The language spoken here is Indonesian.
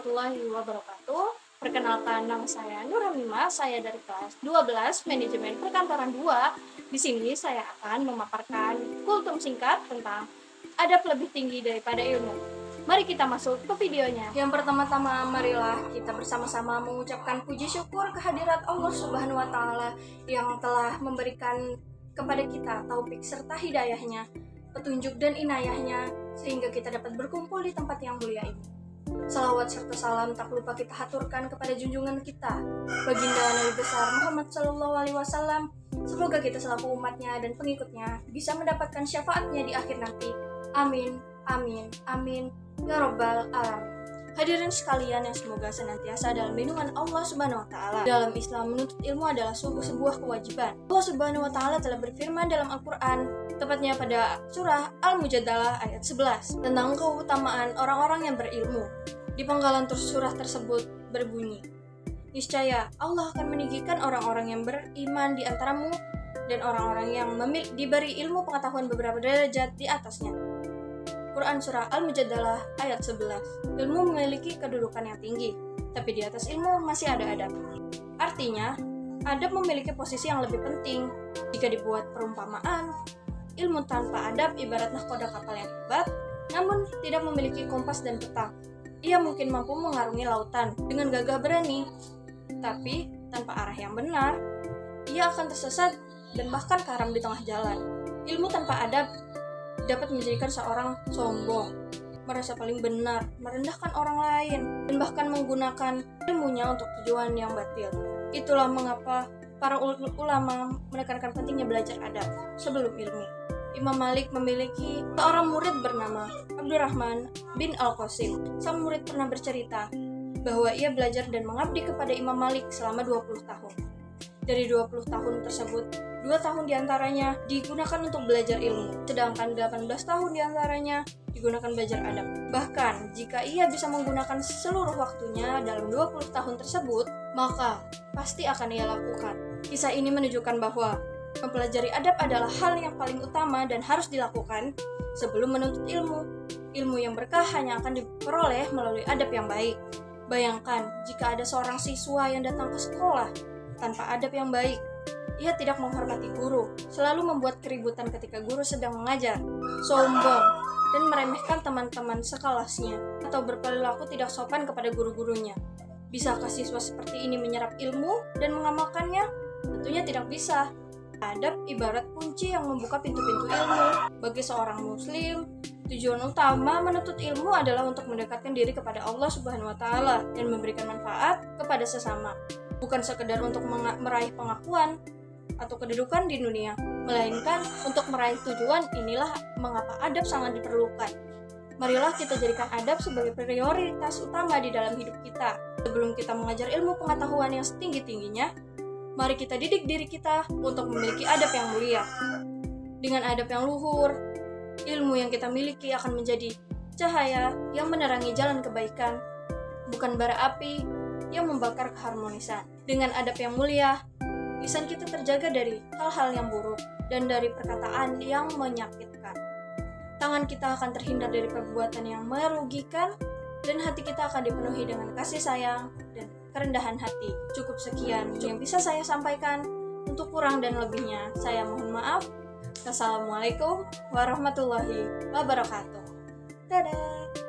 warahmatullahi wabarakatuh. Perkenalkan, nama saya Nur Hamimah, saya dari kelas 12 Manajemen Perkantoran 2. Di sini saya akan memaparkan kultum singkat tentang adab lebih tinggi daripada ilmu. Mari kita masuk ke videonya. Yang pertama-tama, marilah kita bersama-sama mengucapkan puji syukur kehadirat Allah Subhanahu wa Ta'ala yang telah memberikan kepada kita taufik serta hidayahnya, petunjuk dan inayahnya, sehingga kita dapat berkumpul di tempat yang mulia ini. Salawat serta salam tak lupa kita haturkan kepada junjungan kita, baginda Nabi besar Muhammad SAW. Semoga kita selaku umatnya dan pengikutnya bisa mendapatkan syafaatnya di akhir nanti. Amin, amin, amin, ya Rabbal Alamin. Hadirin sekalian yang semoga senantiasa dalam lindungan Allah Subhanahu wa Ta'ala. Dalam Islam, menuntut ilmu adalah sebuah kewajiban. Allah Subhanahu wa Ta'ala telah berfirman dalam Al-Quran, tepatnya pada surah Al-Mujadalah ayat 11, tentang keutamaan orang-orang yang berilmu. Di penggalan surah tersebut berbunyi, niscaya Allah akan meninggikan orang-orang yang beriman di antaramu dan orang-orang yang diberi ilmu pengetahuan beberapa derajat di atasnya. Quran Surah Al-Mujadalah ayat 11. Ilmu memiliki kedudukan yang tinggi, tapi di atas ilmu masih ada adab. Artinya, adab memiliki posisi yang lebih penting. Jika dibuat perumpamaan, ilmu tanpa adab ibarat nahkoda kapal yang hebat, namun tidak memiliki kompas dan peta. Ia mungkin mampu mengarungi lautan dengan gagah berani, tapi tanpa arah yang benar, ia akan tersesat dan bahkan karam di tengah jalan. Ilmu tanpa adab dapat menjadikan seorang sombong, merasa paling benar, merendahkan orang lain, dan bahkan menggunakan ilmunya untuk tujuan yang batil. Itulah mengapa para ulama menekankan pentingnya belajar adab sebelum ilmu. Imam Malik memiliki seorang murid bernama Abdurrahman bin Al-Qasim. Sang murid pernah bercerita bahwa ia belajar dan mengabdi kepada Imam Malik selama 20 tahun. Dari 20 tahun tersebut, 2 tahun diantaranya digunakan untuk belajar ilmu, sedangkan 18 tahun diantaranya digunakan belajar adab. Bahkan, jika ia bisa menggunakan seluruh waktunya dalam 20 tahun tersebut, maka pasti akan ia lakukan. Kisah ini menunjukkan bahwa mempelajari adab adalah hal yang paling utama dan harus dilakukan sebelum menuntut ilmu. Ilmu yang berkah hanya akan diperoleh melalui adab yang baik. Bayangkan, jika ada seorang siswa yang datang ke sekolah tanpa adab yang baik, ia tidak menghormati guru, selalu membuat keributan ketika guru sedang mengajar, sombong, dan meremehkan teman-teman sekelasnya, atau berperilaku tidak sopan kepada guru-gurunya. Bisakah siswa seperti ini menyerap ilmu dan mengamalkannya? Tentunya tidak bisa. Adab ibarat kunci yang membuka pintu-pintu ilmu. Bagi seorang muslim, tujuan utama menuntut ilmu adalah untuk mendekatkan diri kepada Allah Subhanahu wa Ta'ala dan memberikan manfaat kepada sesama. Bukan sekedar untuk meraih pengakuan atau kedudukan di dunia, melainkan untuk meraih tujuan. Inilah mengapa adab sangat diperlukan. Marilah kita jadikan adab sebagai prioritas utama di dalam hidup kita. Sebelum kita mengajar ilmu pengetahuan yang setinggi-tingginya, mari kita didik diri kita untuk memiliki adab yang mulia. Dengan adab yang luhur, ilmu yang kita miliki akan menjadi cahaya yang menerangi jalan kebaikan, bukan bara api yang membakar keharmonisan. Dengan adab yang mulia, lisan kita terjaga dari hal-hal yang buruk dan dari perkataan yang menyakitkan. Tangan kita akan terhindar dari perbuatan yang merugikan, dan hati kita akan dipenuhi dengan kasih sayang dan kerendahan hati. Cukup sekian yang bisa saya sampaikan. Untuk kurang dan lebihnya, saya mohon maaf. Assalamualaikum warahmatullahi wabarakatuh. Dadah.